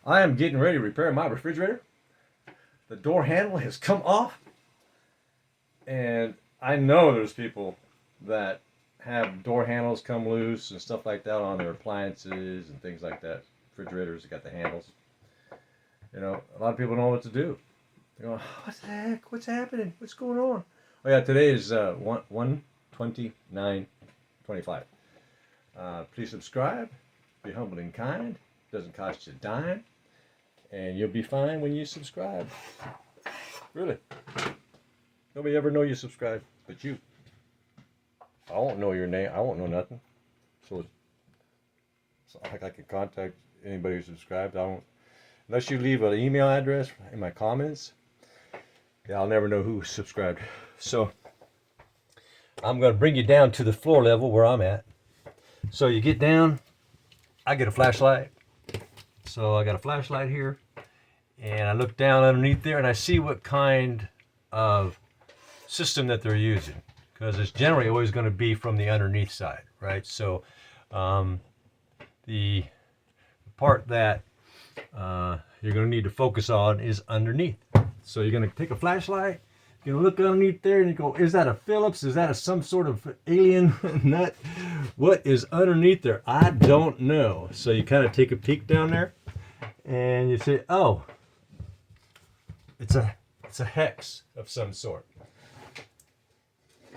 I am getting ready to repair my refrigerator. The door handle has come off, and I know there's people that have door handles come loose and stuff like that on their appliances and things like that. Refrigerators that got the handles. You know, a lot of people know what to do. They're going, what the heck? What's happening? What's going on? Oh yeah, today is 1/29/25. Please subscribe. Be humble and kind. Doesn't cost you a dime. And you'll be fine when you subscribe. Really. Nobody ever know you subscribe but you. I won't know your name. I won't know nothing. So it's not like I can contact anybody who subscribes. I won't. Unless you leave an email address in my comments, yeah, I'll never know who subscribed. So I'm going to bring you down to the floor level where I'm at. So you get down. I get a flashlight. So I got a flashlight here, and I look down underneath there, and I see what kind of system that they're using, because it's generally always going to be from the underneath side, right? So the part that you're going to need to focus on is underneath. So you're going to take a flashlight, you're going to look underneath there, and you go, is that a Phillips? Is that some sort of alien nut? What is underneath there? I don't know. So you kind of take a peek down there, and you say, oh, it's a hex of some sort.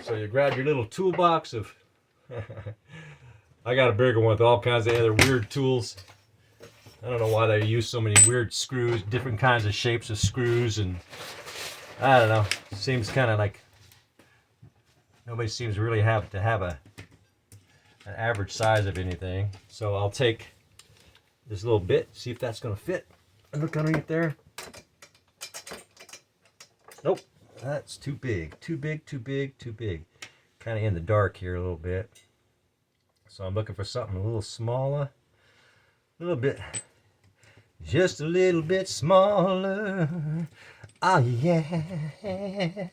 So you grab your little toolbox of, I got a bigger one with all kinds of other weird tools. I don't know why they use so many weird screws, different kinds of shapes of screws, and I don't know. It seems kind of like nobody seems to really have to have an average size of anything. So I'll take this little bit, see if that's going to fit. And look underneath there. Nope, that's too big. Too big, too big, too big. Kind of in the dark here a little bit. So I'm looking for something a little smaller. A little bit. Just a little bit smaller. Oh yeah.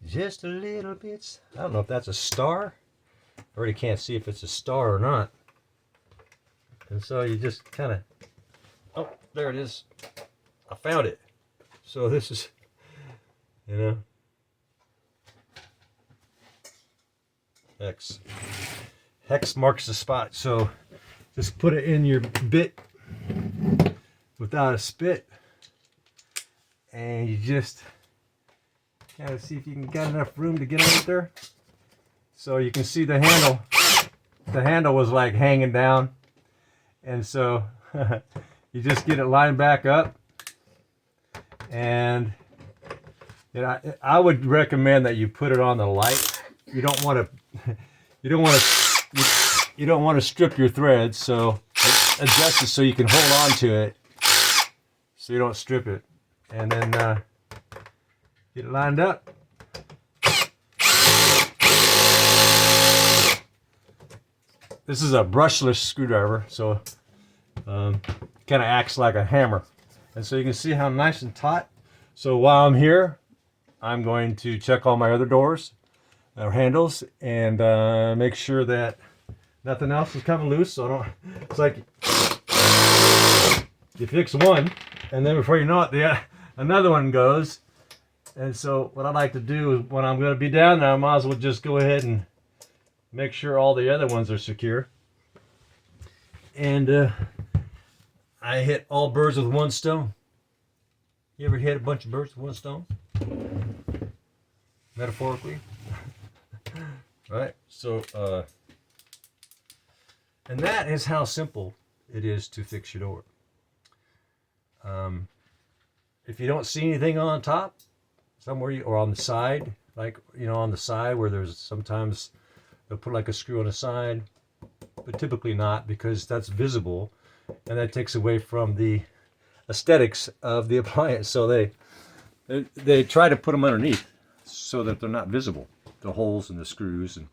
Just a little bit. I don't know if that's a star. I already can't see if it's a star or not. And so you just kind of, oh, there it is. I found it. So this is, you know, Hex. Hex marks the spot. So just put it in your bit without a spit, and you just kind of see if you can get enough room to get under there. So you can see the handle. The handle was like hanging down, and so you just get it lined back up. And you know, I would recommend that you put it on the light. You don't want to. You don't want to. You don't want to strip your threads, so adjust it so you can hold on to it, so you don't strip it, and then get it lined up. This is a brushless screwdriver, so kind of acts like a hammer, and so you can see how nice and taut. So while I'm here, I'm going to check all my other doors, or handles, and make sure that nothing else is coming loose. So I don't. It's like you fix one, and then before you know it, another one goes. And so what I like to do is when I'm going to be down there, I might as well just go ahead and make sure all the other ones are secure. And I hit all birds with one stone. You ever hit a bunch of birds with one stone? Metaphorically. Right? So, and that is how simple it is to fix your door. If you don't see anything on top, somewhere, or on the side, like, you know, on the side where there's sometimes they'll put like a screw on the side, but typically not, because that's visible, and that takes away from the aesthetics of the appliance. So they try to put them underneath so that they're not visible, the holes and the screws. And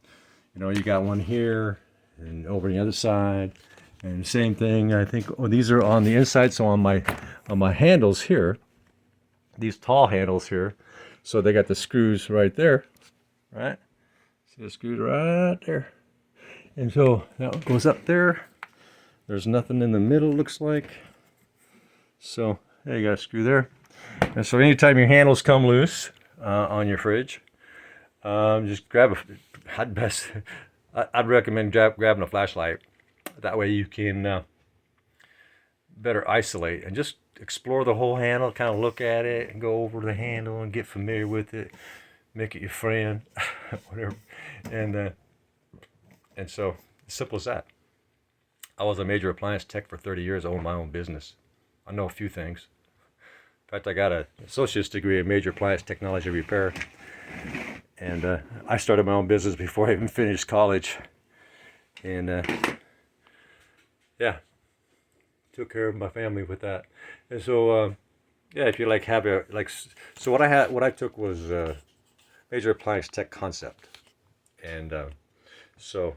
you know, you got one here and over the other side, and same thing. I think, oh, these are on the inside. So on my handles here, these tall handles here, so they got the screws right there, right? See the screws right there, and so that goes up there. There's nothing in the middle, looks like. So there you got a screw there. And so anytime your handles come loose on your fridge, just grab a. I'd recommend grabbing a flashlight. That way you can better isolate and just explore the whole handle, kind of look at it and go over the handle and get familiar with it, make it your friend, whatever. And so simple as that. I was a major appliance tech for 30 years. I owned my own business. I know a few things. In fact, I got an associate's degree in major appliance technology repair. And I started my own business before I even finished college. And yeah, took care of my family with that. And so, yeah, if you like have a, like, so what I took was major appliance tech concept. And so,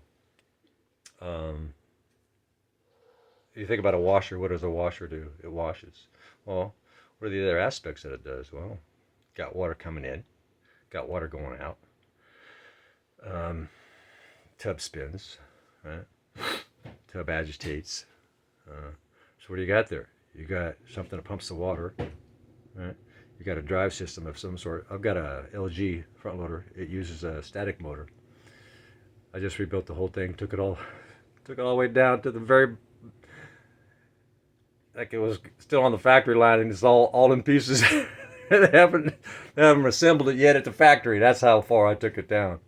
you think about a washer, what does a washer do? It washes. Well, what are the other aspects that it does? Well, got water coming in, got water going out. Tub spins, right? Tub agitates. So what do you got there? You got something that pumps the water, right? You got a drive system of some sort. I've got a LG front loader. It uses a static motor. I just rebuilt the whole thing, took it all the way down to the very, like it was still on the factory line, and it's all in pieces. they haven't assembled it yet at the factory. That's how far I took it down.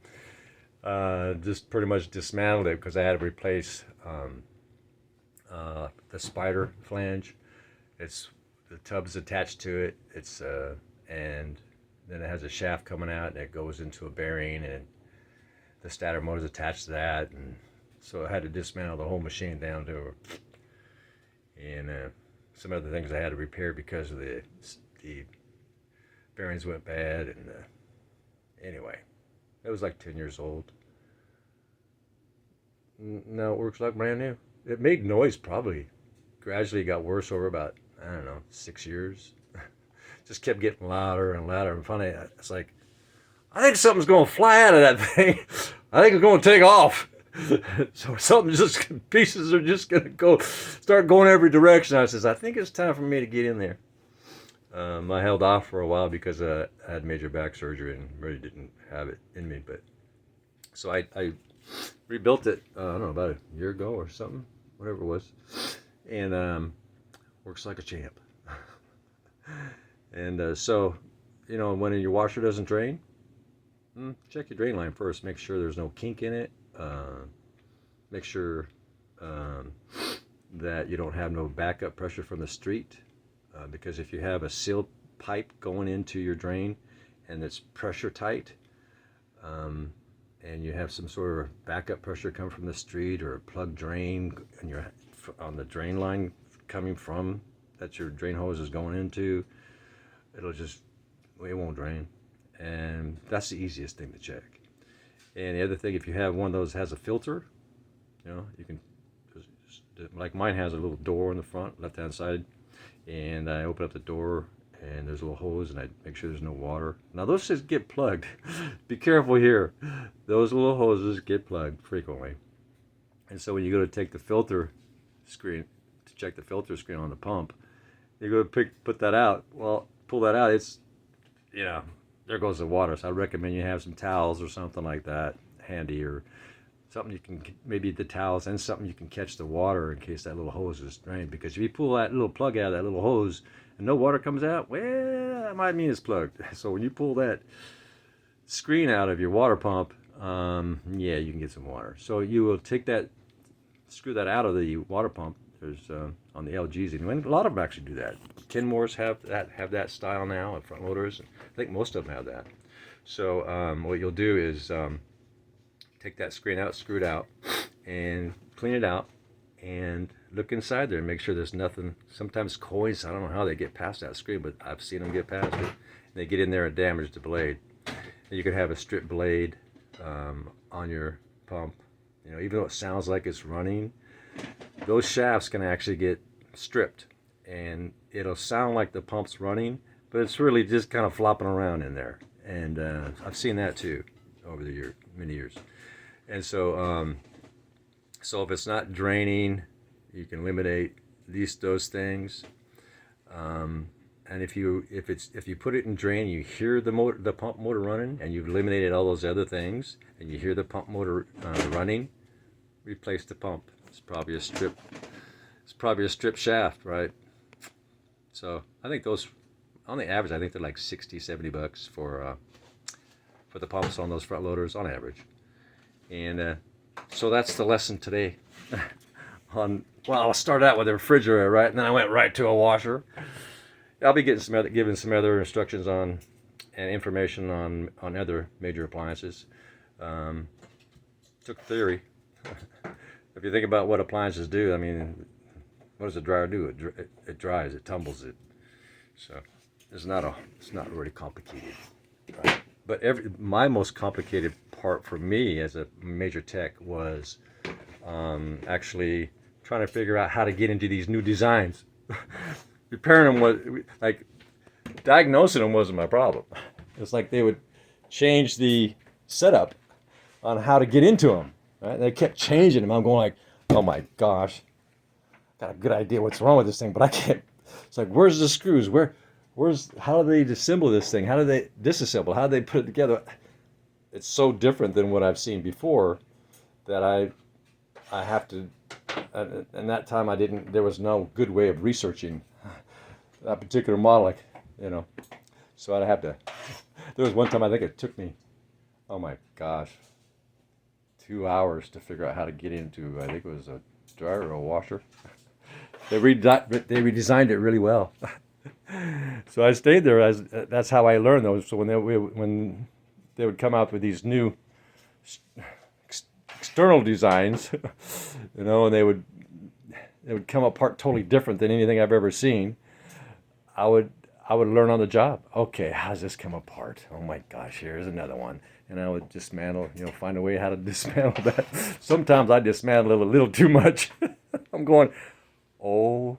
Just pretty much dismantled it because I had to replace the spider flange. It's the tub's attached to it. It's and then it has a shaft coming out, and it goes into a bearing, and the starter motor's attached to that, and so I had to dismantle the whole machine down to and some other things I had to repair because of the bearings went bad, and anyway, it was like 10 years old. Now it works like brand new. It made noise probably. Gradually got worse over about, I don't know, 6 years. Just kept getting louder and louder. And finally, it's like, I think something's going to fly out of that thing. I think it's going to take off. So pieces are just going to start going every direction. I says, I think it's time for me to get in there. I held off for a while because I had major back surgery and really didn't have it in me. But so I rebuilt it, I don't know, about a year ago or something, whatever it was. And works like a champ. And so, you know, when your washer doesn't drain, check your drain line first. Make sure there's no kink in it. Make sure that you don't have no backup pressure from the street. Because if you have a sealed pipe going into your drain and it's pressure tight, and you have some sort of backup pressure come from the street or a plug drain and you're on the drain line coming from that your drain hose is going into, it won't drain. And that's the easiest thing to check. And the other thing, if you have one of those has a filter, you know, you can, like mine has a little door in the front, left hand side, and I open up the door and there's a little hose and I make sure there's no water. Now those just get plugged. Be careful here. Those little hoses get plugged frequently. And so when you go to take the filter screen, to check the filter screen on the pump, you go to put that out. Well, pull that out, it's, you know, there goes the water. So I recommend you have some towels or something like that handy, or something you can, maybe the towels and something you can catch the water in case that little hose is drained. Because if you pull that little plug out of that little hose and no water comes out, well, that might mean it's plugged. So when you pull that screen out of your water pump, yeah, you can get some water. So you will take that, screw that out of the water pump. There's on the LGs, and a lot of them actually do that. Kenmores have that style now, and front loaders. I think most of them have that. So what you'll do is take that screen out, screw it out, and clean it out, and look inside there and make sure there's nothing. Sometimes coins, I don't know how they get past that screen, but I've seen them get past it. And they get in there and damage the blade. And you could have a stripped blade on your pump. You know, even though it sounds like it's running, those shafts can actually get stripped, and it'll sound like the pump's running, but it's really just kind of flopping around in there. And I've seen that too over the many years. And so, so if it's not draining, you can eliminate those things. And if you put it in drain, you hear the pump motor running, and you've eliminated all those other things, and you hear the pump motor running, replace the pump. It's probably a strip shaft, right? So I think those, on the average, I think they're like $60-$70 for the pumps on those front loaders on average. And so that's the lesson today. Well, I'll start out with a refrigerator, right, and then I went right to a washer. I'll be giving some other instructions on and information on other major appliances. Took theory. If you think about what appliances do, I mean, what does a dryer do? It dries, it tumbles it. So it's not really complicated. Right? But my most complicated part for me as a major tech was actually trying to figure out how to get into these new designs. Repairing them was like, diagnosing them wasn't my problem. It's like they would change the setup on how to get into them. Right? They kept changing them. I'm going like, oh my gosh, got a good idea what's wrong with this thing, but I can't. It's like, where's the screws? How do they disassemble this thing? How do they disassemble? How do they put it together? It's so different than what I've seen before that I have to. And that time there was no good way of researching that particular model, like, so I'd have to. There was one time I think it took me, oh my gosh, 2 hours to figure out how to get into, I think it was a dryer or a washer. They redesigned it really well. So I stayed there. That's how I learned those. So when they would come out with these new external designs, and they would come apart totally different than anything I've ever seen. I would learn on the job. Okay, how does this come apart? Oh my gosh, here's another one. And I would dismantle, find a way how to dismantle that. Sometimes I dismantle it a little too much. I'm going, oh,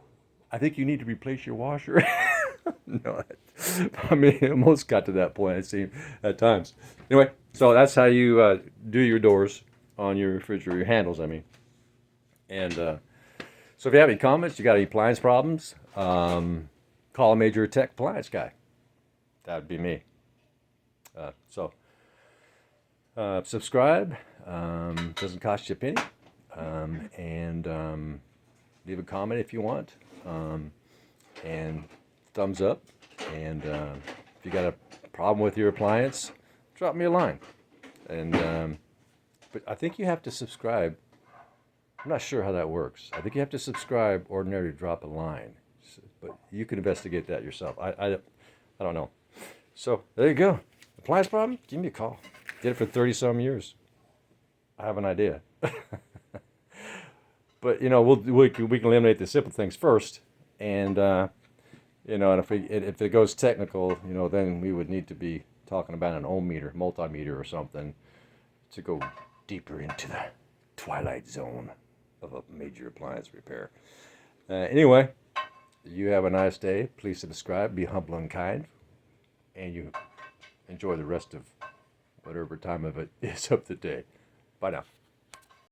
I think you need to replace your washer. No, I mean, it almost got to that point, it seemed, at times. Anyway, so that's how you do your doors on your refrigerator, your handles, I mean. And so if you have any comments, you got any appliance problems, call a major tech appliance guy. That would be me. Subscribe. Doesn't cost you a penny. And leave a comment if you want. And thumbs up. And if you got a problem with your appliance, drop me a line. And but I think you have to subscribe. I'm not sure how that works. I think you have to subscribe ordinarily to drop a line. But you can investigate that yourself. I don't know. So there you go. Appliance problem? Give me a call. Did it for 30-some years. I have an idea. But we can eliminate the simple things first, and and if it goes technical, then we would need to be talking about an ohm meter, multimeter, or something to go deeper into the twilight zone of a major appliance repair. Anyway, you have a nice day. Please subscribe. Be humble and kind, and you enjoy the rest of whatever time of it is of the day. Bye now.